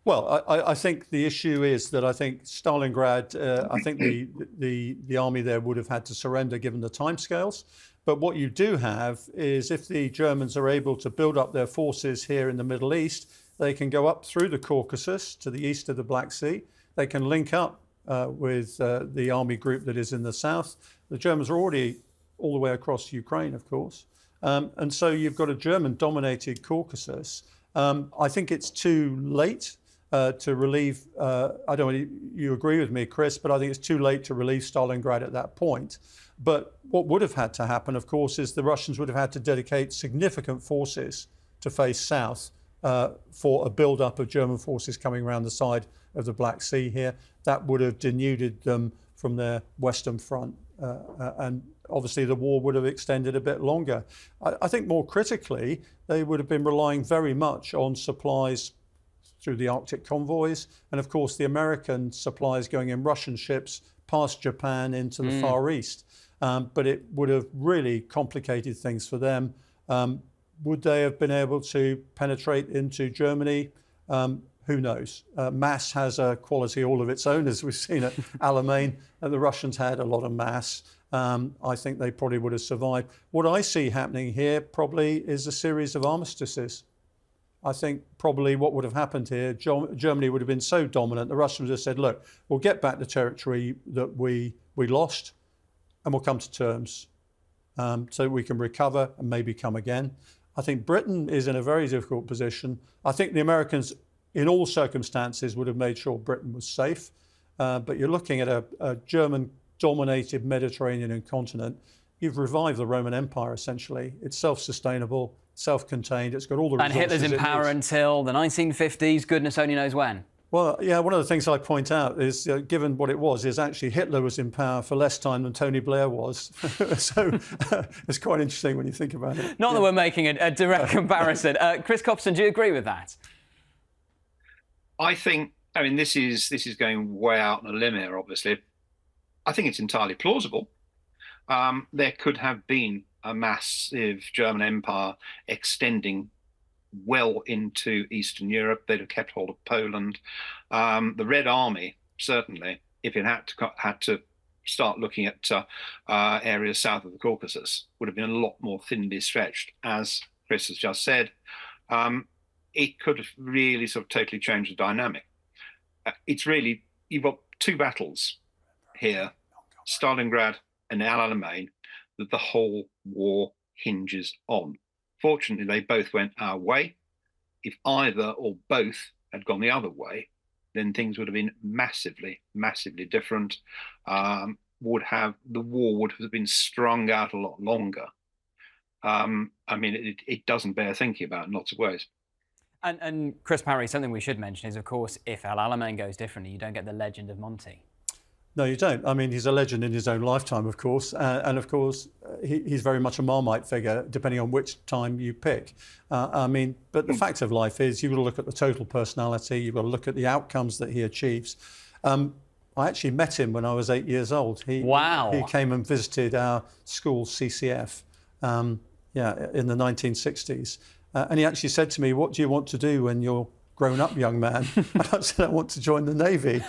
Well, I think the issue is that I think Stalingrad, I think the army there would have had to surrender given the timescales. But what you do have is if the Germans are able to build up their forces here in the Middle East, they can go up through the Caucasus to the east of the Black Sea. They can link up with the army group that is in the south. The Germans are already all the way across Ukraine, of course. And so you've got a German-dominated Caucasus. I think it's too late to relieve, I don't know if you agree with me, Chris, but I think it's too late to relieve Stalingrad at that point. But what would have had to happen, of course, is the Russians would have had to dedicate significant forces to face south for a build-up of German forces coming around the side of the Black Sea here. That would have denuded them from their western front. And obviously the war would have extended a bit longer. I think more critically, they would have been relying very much on supplies through the Arctic convoys. And of course, the American supplies going in Russian ships past Japan into the Far East. But it would have really complicated things for them. Would they have been able to penetrate into Germany? Who knows? Mass has a quality all of its own, as we've seen at Alamein, and the Russians had a lot of mass. I think they probably would have survived. What I see happening here probably is a series of armistices. I think probably what would have happened here, Germany would have been so dominant, the Russians would have said, look, we'll get back the territory that we lost, and we'll come to terms so we can recover and maybe come again. I think Britain is in a very difficult position. I think the Americans, in all circumstances, would have made sure Britain was safe. But you're looking at a German-dominated Mediterranean continent. You've revived the Roman Empire, essentially. It's self-sustainable, self-contained. It's got all the resources. And Hitler's in power until the 1950s, goodness only knows when. Well, yeah, one of the things I point out is, given what it was, is actually Hitler was in power for less time than Tony Blair was. So it's quite interesting when you think about it. Not that we're making a direct comparison. Chris Cobson, do you agree with that? I mean, this is going way out on a limb here, obviously. I think it's entirely plausible. There could have been a massive German empire extending well into Eastern Europe. They'd have kept hold of Poland. The Red Army, certainly, if it had to start looking at areas south of the Caucasus, would have been a lot more thinly stretched. As Chris has just said, it could have really sort of totally changed the dynamic. It's really, you've got two battles here, Stalingrad and Alamein, that the whole war hinges on. Fortunately, they both went our way. If either or both had gone the other way, then things would have been massively, massively different. The war would have been strung out a lot longer. I mean, it doesn't bear thinking about in lots of ways. And Chris Parry, something we should mention is, of course, if El Alamein goes differently, you don't get the legend of Monty. No, you don't. I mean, he's a legend in his own lifetime, of course. And of course, he's very much a Marmite figure, depending on which time you pick. I mean, but the fact of life is, you've got to look at the total personality. You've got to look at the outcomes that he achieves. I actually met him when I was 8 years old. Wow. He came and visited our school, CCF, in the 1960s. And he actually said to me, "What do you want to do when you're grown up, young man?" And I said, "I want to join the Navy."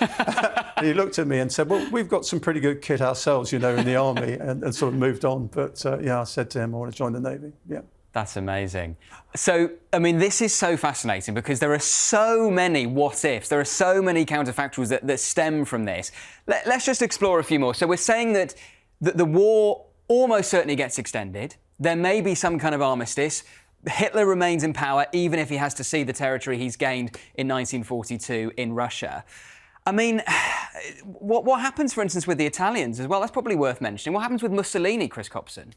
And he looked at me and said, "Well, we've got some pretty good kit ourselves, you know, in the Army," and sort of moved on. But I said to him, "I want to join the Navy." Yeah. That's amazing. So, I mean, this is so fascinating because there are so many what ifs. There are so many counterfactuals that stem from this. Let's just explore a few more. So we're saying that the war almost certainly gets extended. There may be some kind of armistice. Hitler remains in power, even if he has to cede the territory he's gained in 1942 in Russia. I mean, what happens, for instance, with the Italians as well? That's probably worth mentioning. What happens with Mussolini, Chris Copson?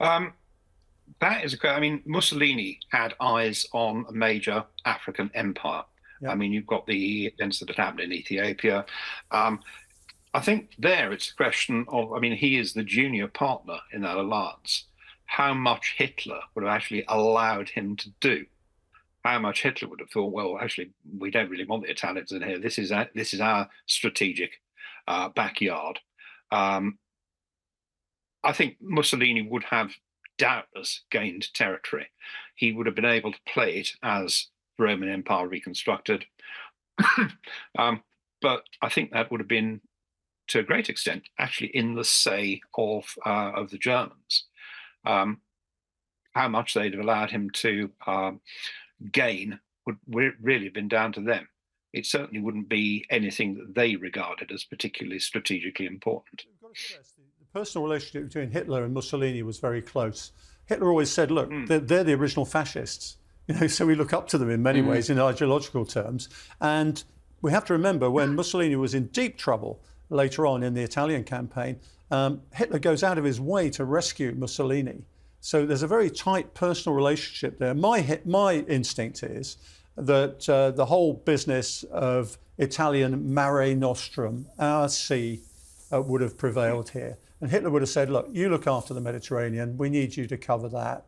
That is I mean, Mussolini had eyes on a major African empire. Yeah. I mean, you've got the events that had happened in Ethiopia. I think there it's a question of, I mean, he is the junior partner in that alliance. How much Hitler would have actually allowed him to do? How much Hitler would have thought, well, actually, we don't really want the Italians in here. This is our strategic backyard. I think Mussolini would have doubtless gained territory. He would have been able to play it as the Roman Empire reconstructed. But I think that would have been, to a great extent, actually in the say of the Germans. How much they'd have allowed him to gain would really have been down to them. It certainly wouldn't be anything that they regarded as particularly strategically important. You've got to stress the personal relationship between Hitler and Mussolini was very close. Hitler always said, "Look, they're the original fascists." You know, so we look up to them in many ways in ideological terms. And we have to remember, when Mussolini was in deep trouble later on in the Italian campaign, Hitler goes out of his way to rescue Mussolini. So there's a very tight personal relationship there. My instinct is that the whole business of Italian Mare Nostrum, our sea, would have prevailed here. And Hitler would have said, "Look, you look after the Mediterranean. We need you to cover that.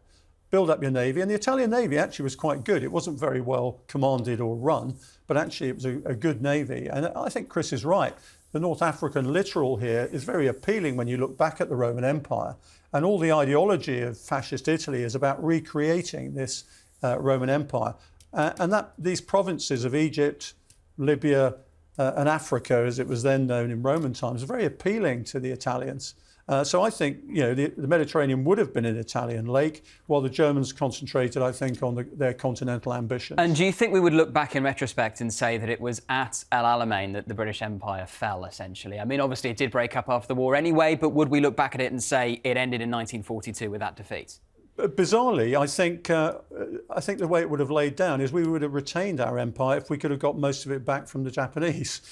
Build up your navy." And the Italian navy actually was quite good. It wasn't very well commanded or run, but actually it was a good navy. And I think Chris is right. The North African littoral here is very appealing when you look back at the Roman Empire. And all the ideology of fascist Italy is about recreating this Roman Empire. And that these provinces of Egypt, Libya, and Africa, as it was then known in Roman times, are very appealing to the Italians. So I think, you know, the Mediterranean would have been an Italian lake, while the Germans concentrated, I think, on their continental ambitions. And do you think we would look back in retrospect and say that it was at El Alamein that the British Empire fell, essentially? I mean, obviously it did break up after the war anyway, but would we look back at it and say it ended in 1942 with that defeat? Bizarrely, I think the way it would have laid down is we would have retained our empire if we could have got most of it back from the Japanese.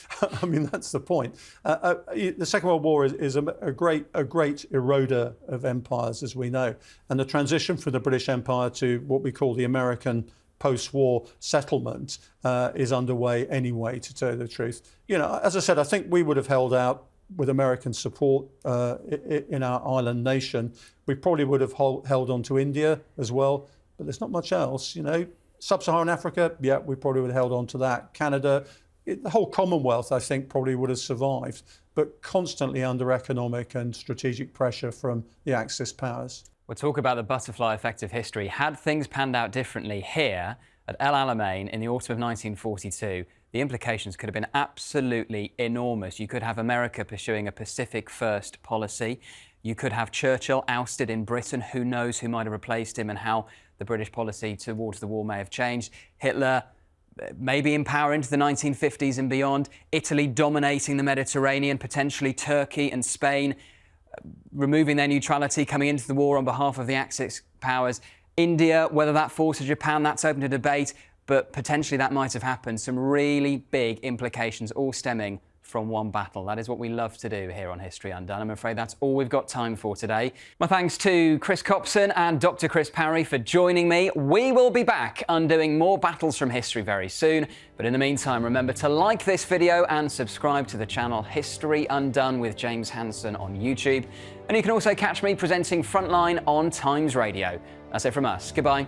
I mean, that's the point. The Second World War is a great eroder of empires, as we know, and the transition from the British Empire to what we call the American post-war settlement is underway anyway, to tell you the truth. You know, as I said, I think we would have held out with American support in our island nation. We probably would have held on to India as well, but there's not much else, you know. Sub-Saharan Africa, yeah, we probably would have held on to that. Canada, the whole Commonwealth, I think, probably would have survived, but constantly under economic and strategic pressure from the Axis powers. We'll talk about the butterfly effect of history. Had things panned out differently here at El Alamein in the autumn of 1942, the implications could have been absolutely enormous. You could have America pursuing a Pacific First policy. You could have Churchill ousted in Britain. Who knows who might have replaced him and how the British policy towards the war may have changed. Hitler maybe in power into the 1950s and beyond. Italy dominating the Mediterranean, potentially Turkey and Spain removing their neutrality, coming into the war on behalf of the Axis powers. India, whether that falls to Japan, that's open to debate, but potentially that might have happened. Some really big implications, all stemming from one battle. That is what we love to do here on History Undone. I'm afraid that's all we've got time for today. My thanks to Chris Copson and Dr. Chris Parry for joining me. We will be back undoing more battles from history very soon. But in the meantime, remember to like this video and subscribe to the channel History Undone with James Hansen on YouTube. And you can also catch me presenting Frontline on Times Radio. That's it from us. Goodbye.